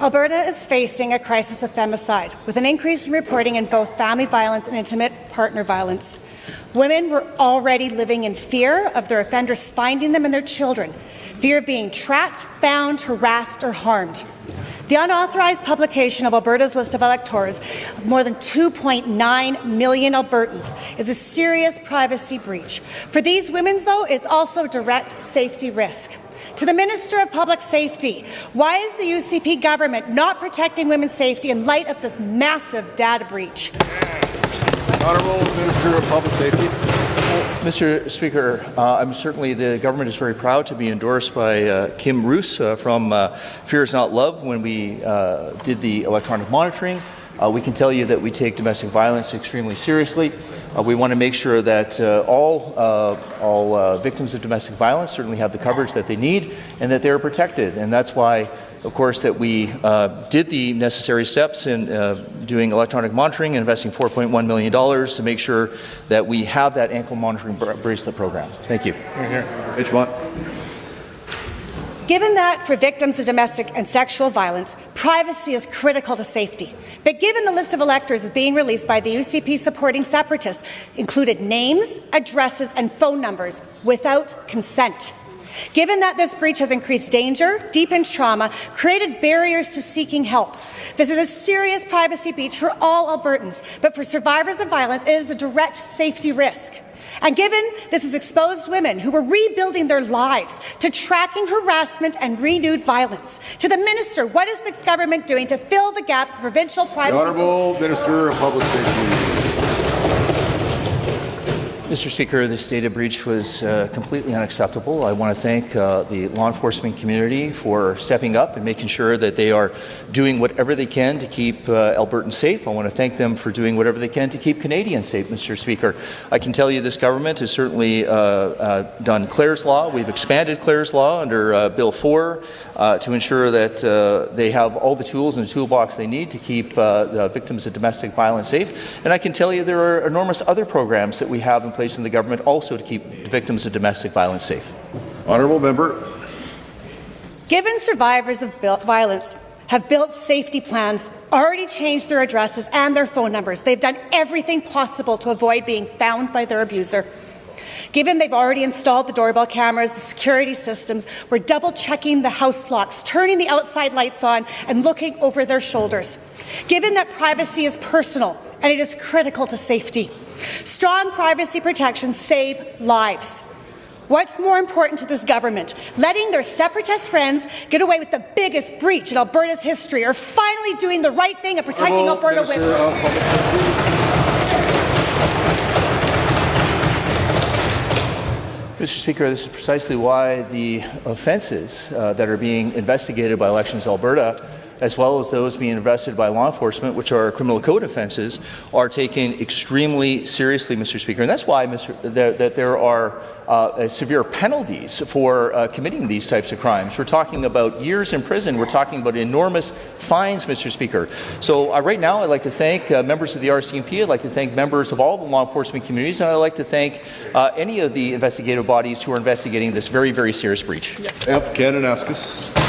Alberta is facing a crisis of femicide, with an increase in reporting in both family violence and intimate partner violence. Women were already living in fear of their offenders finding them and their children, fear of being tracked, found, harassed, or harmed. The unauthorized publication of Alberta's list of electors of more than 2.9 million Albertans is a serious privacy breach. For these women, though, it's also a direct safety risk. To the Minister of Public Safety, why is the UCP government not protecting women's safety in light of this massive data breach? Honourable Minister of Public Safety. Mr. Speaker, the government is very proud to be endorsed by Kim Roos from Fear is Not Love when we did the electronic monitoring. We can tell you that we take domestic violence extremely seriously. We want to make sure that all victims of domestic violence certainly have the coverage that they need and that they are protected. And that's why, of course, that we did the necessary steps in doing electronic monitoring and investing $4.1 million to make sure that we have that ankle monitoring bracelet program. Thank you. Given that for victims of domestic and sexual violence, privacy is critical to safety. But given the list of electors being released by the UCP supporting separatists included names, addresses, and phone numbers without consent. Given that this breach has increased danger, deepened trauma, created barriers to seeking help, this is a serious privacy breach for all Albertans, but for survivors of violence, it is a direct safety risk. And given this has exposed women who were rebuilding their lives to tracking harassment and renewed violence. To the Minister, what is this government doing to fill the gaps of provincial privacy? The Honourable Minister of Public Safety. Mr. Speaker, this data breach was completely unacceptable. I want to thank the law enforcement community for stepping up and making sure that they are doing whatever they can to keep Albertans safe. I want to thank them for doing whatever they can to keep Canadians safe, Mr. Speaker. I can tell you this government has certainly done Clare's Law. We've expanded Clare's Law under Bill 4 to ensure that they have all the tools in the toolbox they need to keep the victims of domestic violence safe. And I can tell you there are enormous other programs that we have in place in the government also to keep victims of domestic violence safe. Honourable Member. Given survivors of violence have built safety plans, already changed their addresses and their phone numbers, they've done everything possible to avoid being found by their abuser. Given they've already installed the doorbell cameras, the security systems, we're double-checking the house locks, turning the outside lights on and looking over their shoulders. Given that privacy is personal and it is critical to safety, strong privacy protections save lives. What's more important to this government, letting their separatist friends get away with the biggest breach in Alberta's history, or finally doing the right thing and protecting Alberta women? Mr. Speaker, this is precisely why the offences that are being investigated by Elections Alberta, as well as those being investigated by law enforcement, which are criminal code offences, are taken extremely seriously, Mr. Speaker. And that's why that there are severe penalties for committing these types of crimes. We're talking about years in prison. We're talking about enormous fines, Mr. Speaker. So right now I'd like to thank members of the RCMP. I'd like to thank members of all the law enforcement communities, and I'd like to thank any of the investigative bodies who are investigating this very, very serious breach. F. Kananaskis.